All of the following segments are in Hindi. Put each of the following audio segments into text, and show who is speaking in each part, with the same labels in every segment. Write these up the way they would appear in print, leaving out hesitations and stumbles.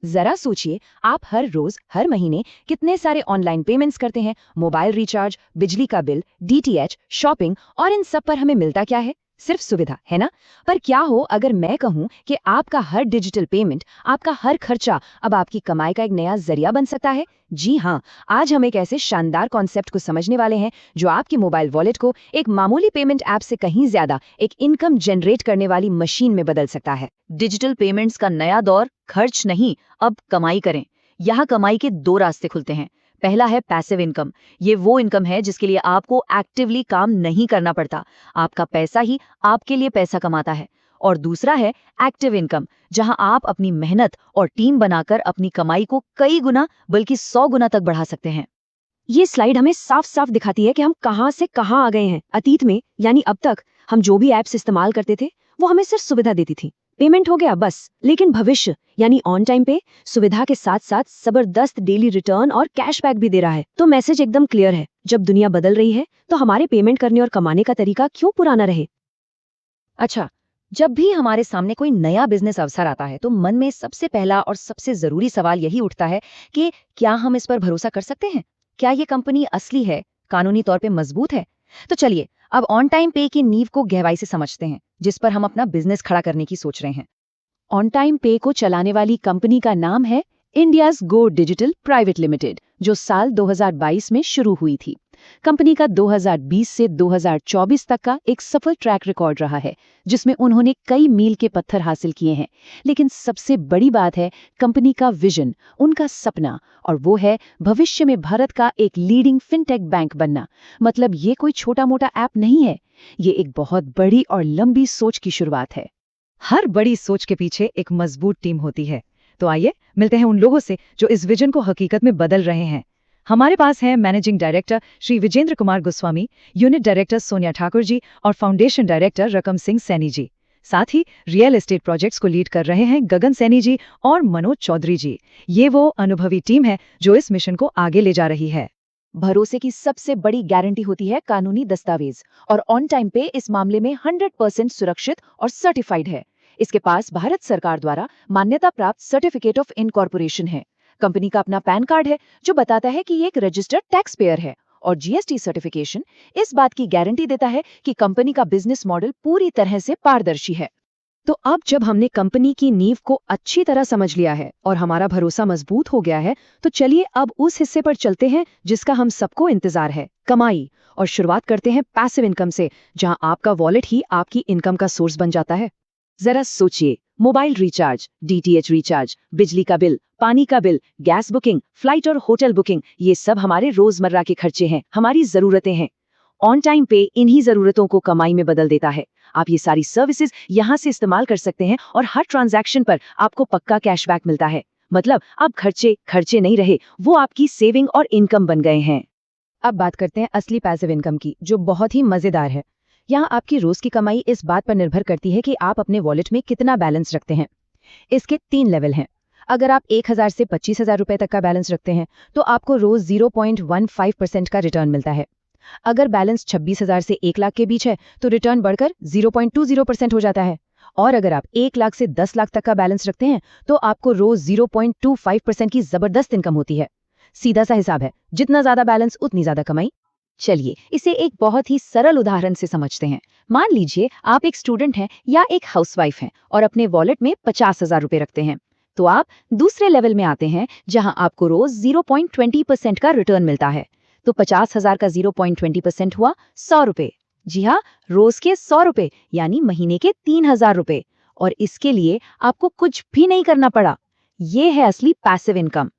Speaker 1: जरा सोचिए, आप हर रोज हर महीने कितने सारे ऑनलाइन पेमेंट्स करते हैं। मोबाइल रिचार्ज, बिजली का बिल, डीटीएच, शॉपिंग, और इन सब पर हमें मिलता क्या है? सिर्फ सुविधा, है ना? पर क्या हो अगर मैं कहूं कि आपका हर डिजिटल पेमेंट, आपका हर खर्चा अब आपकी कमाई का एक नया जरिया बन सकता है? जी हाँ, आज हम एक ऐसे शानदार कॉन्सेप्ट को समझने वाले हैं जो आपके मोबाइल वॉलेट को एक मामूली पेमेंट ऐप से कहीं ज्यादा एक इनकम जनरेट करने वाली मशीन में बदल सकता है।
Speaker 2: डिजिटल पेमेंट्स का नया दौर, खर्च नहीं, अब कमाई करें। यहाँ कमाई के दो रास्ते खुलते हैं। पहला है पैसिव इनकम। ये वो इनकम है जिसके लिए आपको एक्टिवली काम नहीं करना पड़ता, आपका पैसा ही आपके लिए पैसा कमाता है। और दूसरा है एक्टिव इनकम, जहां आप अपनी मेहनत और टीम बनाकर अपनी कमाई को कई गुना बल्कि 100 गुना तक बढ़ा सकते हैं।
Speaker 1: ये स्लाइड हमें साफ साफ दिखाती है कि हम कहां से कहां आ गए हैं। अतीत में यानी अब तक हम जो भी ऐप्स इस्तेमाल करते थे वो हमें सिर्फ सुविधा देती थी, पेमेंट हो गया बस। लेकिन भविष्य यानी ऑन टाइम पे सुविधा के साथ साथ जबरदस्त डेली रिटर्न और कैशबैक भी दे रहा है। तो मैसेज एकदम क्लियर है, जब दुनिया बदल रही है तो हमारे पेमेंट करने और कमाने का तरीका क्यों पुराना रहे?
Speaker 2: अच्छा, जब भी हमारे सामने कोई नया बिजनेस अवसर आता है तो मन में सबसे पहला और सबसे जरूरी सवाल यही उठता है कि क्या हम इस पर भरोसा कर सकते हैं? क्या ये कंपनी असली है, कानूनी तौर पे मजबूत है? तो चलिए अब ऑन टाइम पे की नींव को गहराई से समझते हैं, जिस पर हम अपना बिजनेस खड़ा करने की सोच रहे हैं।
Speaker 1: ऑन टाइम पे को चलाने वाली कंपनी का नाम है इंडियाज गो डिजिटल प्राइवेट लिमिटेड, जो साल 2022 में शुरू हुई थी। कंपनी का 2020 से 2024 तक का एक सफल ट्रैक रिकॉर्ड रहा है, जिसमें उन्होंने कई मील के पत्थर हासिल किए हैं। लेकिन सबसे बड़ी बात है कंपनी का विजन, उनका सपना, और वो है भविष्य में भारत का एक लीडिंग फिनटेक बैंक बनना। मतलब ये कोई छोटा मोटा ऐप नहीं है, ये एक बहुत बड़ी और लंबी सोच की शुरुआत है।
Speaker 2: हर बड़ी सोच के पीछे एक मजबूत टीम होती है। तो आइए मिलते हैं उन लोगों से जो इस विजन को हकीकत में बदल रहे हैं। हमारे पास है managing director Shri Vijender Kumar Goswami, unit director Sonia Thakur ji और फाउंडेशन डायरेक्टर रकम सिंह सैनी जी। साथ ही रियल एस्टेट प्रोजेक्ट्स को लीड कर रहे हैं गगन सैनी जी और मनोज चौधरी जी। ये वो अनुभवी टीम है जो इस मिशन को आगे ले जा रही है।
Speaker 1: भरोसे की सबसे बड़ी गारंटी होती है कानूनी दस्तावेज, और ऑन टाइम पे इस मामले में 100% सुरक्षित और सर्टिफाइड है। इसके पास भारत सरकार द्वारा मान्यता प्राप्त सर्टिफिकेट ऑफ इनकॉर्पोरेशन है। कंपनी का अपना पैन कार्ड है जो बताता है कि ये एक रजिस्टर्ड टैक्स पेयर है, और जीएसटी सर्टिफिकेशन इस बात की गारंटी देता है कि कंपनी का बिजनेस मॉडल पूरी तरह से पारदर्शी है। तो अब जब हमने कंपनी की नींव को अच्छी तरह समझ लिया है और हमारा भरोसा मजबूत हो गया है, तो चलिए अब उस हिस्से पर चलते हैं जिसका हम सबको इंतजार है, कमाई। और शुरुआत करते हैं पैसिव इनकम से, जहां आपका वॉलेट ही आपकी इनकम का सोर्स बन जाता है। जरा सोचिए, मोबाइल रिचार्ज, डीटीएच रिचार्ज, बिजली का बिल, पानी का बिल, गैस बुकिंग, फ्लाइट और होटल बुकिंग, ये सब हमारे रोजमर्रा के खर्चे हैं, हमारी जरूरतें हैं। ऑन टाइम पे इन्हीं जरूरतों को कमाई में बदल देता है। आप ये सारी सर्विसेज यहाँ से इस्तेमाल कर सकते हैं और हर ट्रांजैक्शन पर आपको पक्का कैशबैक मिलता है। मतलब अब खर्चे खर्चे नहीं रहे, वो आपकी सेविंग और इनकम बन गए हैं। अब बात करते हैं असली पैसिव इनकम की, जो बहुत ही मजेदार है। यहाँ आपकी रोज की कमाई इस बात पर निर्भर करती है कि आप अपने वॉलेट में कितना बैलेंस रखते हैं। इसके 3 लेवल हैं। अगर आप 1000 से 25,000 रुपए तक का बैलेंस रखते हैं तो आपको रोज 0.15% का रिटर्न मिलता है। अगर बैलेंस 26,000 से 1 लाख के बीच है तो रिटर्न बढ़कर 0.20% हो जाता है। और अगर आप 1 लाख से 10 लाख तक का बैलेंस रखते हैं तो आपको रोज 0.25% की जबरदस्त इनकम होती है। सीधा सा हिसाब है, जितना ज्यादा बैलेंस उतनी ज्यादा कमाई। चलिए इसे एक बहुत ही सरल उदाहरण से समझते हैं। मान लीजिए आप एक स्टूडेंट हैं या एक हाउसवाइफ हैं और अपने वॉलेट में 50,000 रुपए रखते हैं। तो आप दूसरे लेवल में आते हैं जहां आपको रोज 0.20% का रिटर्न मिलता है। तो 50,000 का 0.20% हुआ 100 रुपए। जी हाँ, रोज के 100 रुपए, यानी महीने के 3,000 रुपए। और इसके लिए आपको कुछ भी नहीं करना पड़ा। ये है असली पैसिव इनकम।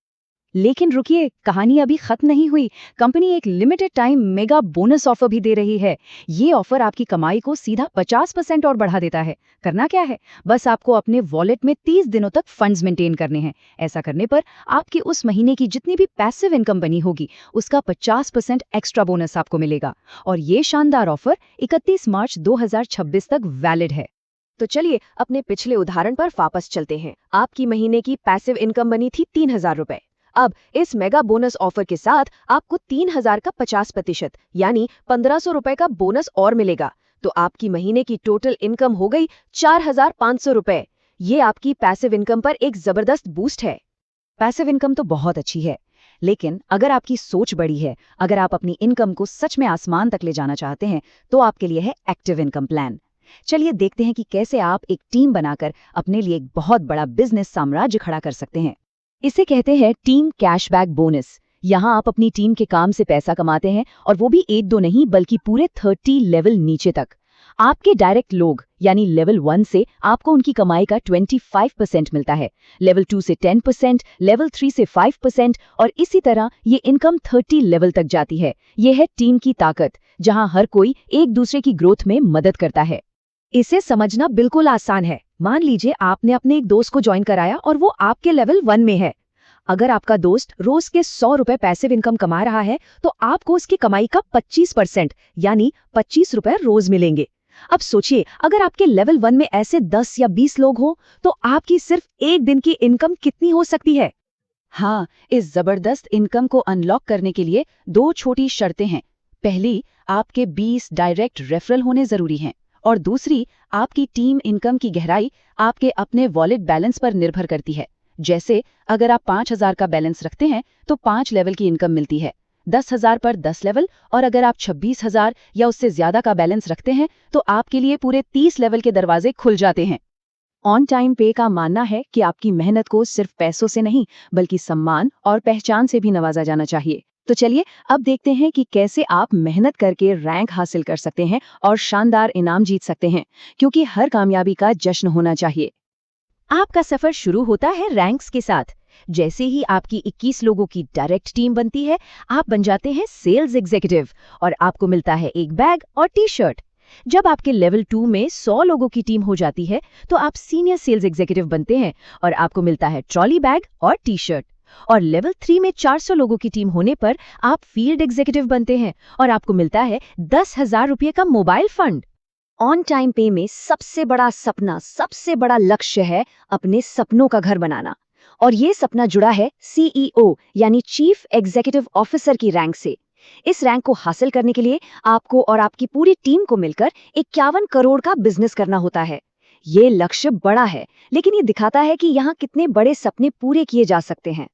Speaker 1: लेकिन रुकिए, कहानी अभी खत्म नहीं हुई। कंपनी एक limited time mega bonus offer भी दे रही है। ये ऑफर आपकी कमाई को सीधा 50% और बढ़ा देता है। करना क्या है, बस आपको अपने वॉलेट में 30 दिनों तक फंड्स मेंटेन करने हैं। ऐसा करने पर आपकी उस महीने की जितनी भी पैसिव इनकम बनी होगी उसका 50% एक्स्ट्रा बोनस आपको मिलेगा। और ये शानदार ऑफर 31 मार्च 2026 तक वैलिड है। तो चलिए अपने पिछले उदाहरण पर वापस चलते हैं। आपकी महीने की पैसिव इनकम बनी थी 3,000 रुपए। अब इस मेगा बोनस ऑफर के साथ आपको 3,000 का 50% यानी 1,500 रुपए का बोनस और मिलेगा। तो आपकी महीने की टोटल इनकम हो गई 4,500 रुपए। ये आपकी पैसिव इनकम पर एक जबरदस्त बूस्ट है। पैसिव इनकम तो बहुत अच्छी है, लेकिन अगर आपकी सोच बड़ी है, अगर आप अपनी इनकम को सच में आसमान तक ले जाना चाहते हैं, तो आपके लिए है एक्टिव इनकम प्लान। चलिए देखते हैं कि कैसे आप एक टीम बनाकर अपने लिए एक बहुत बड़ा बिजनेस साम्राज्य खड़ा कर सकते हैं। इसे कहते हैं टीम कैशबैक बोनस। यहाँ आप अपनी टीम के काम से पैसा कमाते हैं, और वो भी 1-2 नहीं बल्कि पूरे 30 लेवल नीचे तक। आपके डायरेक्ट लोग यानी लेवल 1 से आपको उनकी कमाई का 25% मिलता है, लेवल 2 से 10%, लेवल 3 से 5%, और इसी तरह ये इनकम 30 लेवल तक जाती है। ये है टीम की ताकत, जहां हर कोई एक दूसरे की ग्रोथ में मदद करता है। इसे समझना बिल्कुल आसान है। मान लीजिए आपने अपने एक दोस्त को ज्वाइन कराया और वो आपके लेवल 1 में है। अगर आपका दोस्त रोज के 100 रुपए पैसिव इनकम कमा रहा है, तो आपको उसकी कमाई का 25% यानी 25 रुपए रोज मिलेंगे। अब सोचिए, अगर आपके लेवल 1 में ऐसे 10 या 20 लोग हो, तो आपकी सिर्फ एक दिन की इनकम कितनी हो सकती है? हाँ, इस जबरदस्त इनकम को अनलॉक करने के लिए 2 छोटी शर्तें हैं। पहली, आपके 20 डायरेक्ट रेफरल होने जरूरी हैं, और दूसरी, आपकी टीम इनकम की गहराई आपके अपने वॉलेट बैलेंस पर निर्भर करती है। जैसे अगर आप 5,000 का बैलेंस रखते हैं तो 5 लेवल की इनकम मिलती है, 10,000 पर 10 लेवल, और अगर आप 26,000 या उससे ज्यादा का बैलेंस रखते हैं तो आपके लिए पूरे 30 लेवल के दरवाजे खुल जाते हैं। ऑन टाइम पे का मानना है कि आपकी मेहनत को सिर्फ पैसों से नहीं बल्कि सम्मान और पहचान से भी नवाजा जाना चाहिए। तो चलिए अब देखते हैं कि कैसे आप मेहनत करके रैंक हासिल कर सकते हैं और शानदार इनाम जीत सकते हैं, क्योंकि हर कामयाबी का जश्न होना चाहिए। आपका सफर शुरू होता है रैंक्स के साथ। जैसे ही आपकी 21 लोगों की डायरेक्ट टीम बनती है, आप बन जाते हैं सेल्स एग्जीक्यूटिव, और आपको मिलता है एक बैग और टी-शर्ट। जब आपके लेवल 2 में 100 लोगों की टीम हो जाती है, तो आप सीनियर सेल्स एग्जीक्यूटिव बनते हैं, और आपको मिलता है ट्रॉली बैग और टी-शर्ट। और लेवल 3 में 400 लोगों की टीम होने पर आप फील्ड एग्जीक्यूटिव बनते हैं, और आपको मिलता है 10,000 रुपये का मोबाइल फंड। ऑन टाइम पे में सबसे बड़ा सपना, सबसे बड़ा लक्ष्य है अपने सपनों का घर बनाना, और ये सपना जुड़ा है सीईओ यानी चीफ एग्जीक्यूटिव ऑफिसर की रैंक से। इस रैंक को हासिल करने के लिए आपको और आपकी पूरी टीम को मिलकर 51 करोड़ का बिजनेस करना होता है। ये लक्ष्य बड़ा है, लेकिन ये दिखाता है कि यहाँ कितने बड़े सपने पूरे किए जा सकते हैं।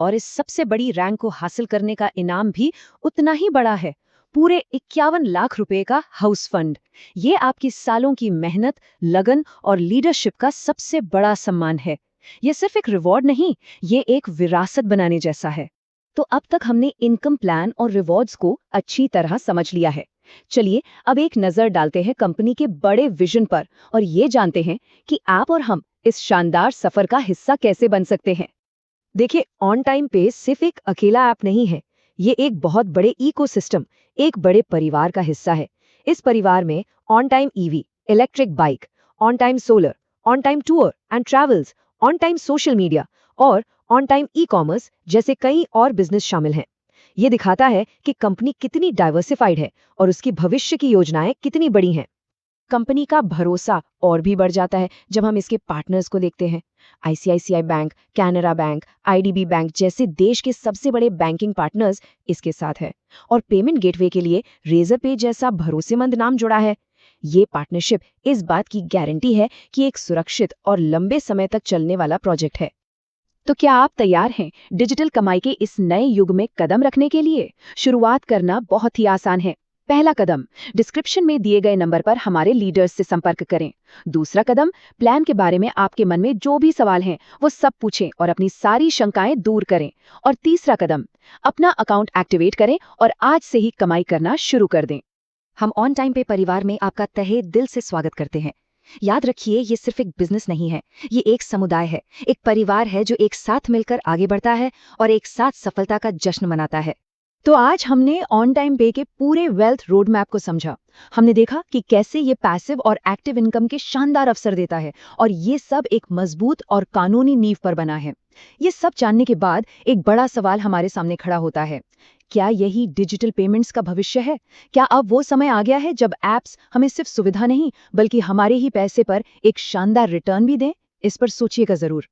Speaker 1: और इस सबसे बड़ी रैंक को हासिल करने का इनाम भी उतना ही बड़ा है, पूरे 51 लाख रुपए का हाउस फंड। ये आपकी सालों की मेहनत, लगन और लीडरशिप का सबसे बड़ा सम्मान है। ये सिर्फ एक रिवॉर्ड नहीं, ये एक विरासत बनाने जैसा है। तो अब तक हमने इनकम प्लान और रिवॉर्ड्स को अच्छी तरह समझ लिया है। चलिए अब एक नजर डालते हैं कंपनी के बड़े विजन पर, और ये जानते हैं कि आप और हम इस शानदार सफर का हिस्सा कैसे बन सकते हैं। देखिए, ऑन टाइम पे सिर्फ एक अकेला ऐप नहीं है, ये एक बहुत बड़े इकोसिस्टम, एक बड़े परिवार का हिस्सा है। इस परिवार में on time EV, electric bike, on time solar, on time tour and travels, on time social media और ऑन टाइम ई कॉमर्स जैसे कई और बिजनेस शामिल हैं। ये दिखाता है कि कंपनी कितनी डाइवर्सिफाइड है और उसकी भविष्य की योजनाएं कितनी बड़ी हैं। कंपनी का भरोसा और भी बढ़ जाता है जब हम इसके पार्टनर्स को देखते हैं। ICICI bank, Canara bank, IDB bank जैसे देश के सबसे बड़े बैंकिंग पार्टनर्स इसके साथ है, और पेमेंट गेटवे के लिए रेजरपे जैसा भरोसेमंद नाम जुड़ा है। ये पार्टनरशिप इस बात की गारंटी है कि एक सुरक्षित और लंबे समय तक चलने वाला प्रोजेक्ट है। तो क्या आप तैयार हैं डिजिटल कमाई के इस नए युग में कदम रखने के लिए? शुरुआत करना बहुत ही आसान है। पहला कदम, डिस्क्रिप्शन में दिए गए नंबर पर हमारे लीडर्स से संपर्क करें। दूसरा कदम, प्लान के बारे में आपके मन में जो भी सवाल हैं वो सब पूछें और अपनी सारी शंकाएं दूर करें। और तीसरा कदम, अपना अकाउंट एक्टिवेट करें और आज से ही कमाई करना शुरू कर दें। हम ऑन टाइम पे परिवार में आपका तहे दिल से स्वागत करते हैं। याद रखिए, ये सिर्फ एक बिजनेस नहीं है, ये एक समुदाय है, एक परिवार है जो एक साथ मिलकर आगे बढ़ता है और एक साथ सफलता का जश्न मनाता है। तो आज हमने ऑन टाइम पे के पूरे वेल्थ रोड मैप को समझा। हमने देखा कि कैसे ये पैसिव और एक्टिव इनकम के शानदार अवसर देता है, और ये सब एक मजबूत और कानूनी नींव पर बना है। ये सब जानने के बाद एक बड़ा सवाल हमारे सामने खड़ा होता है, क्या यही डिजिटल पेमेंट्स का भविष्य है? क्या अब वो समय आ गया है जब एप्स हमें सिर्फ सुविधा नहीं बल्कि हमारे ही पैसे पर एक शानदार रिटर्न भी दें? इस पर सोचिएगा जरूर।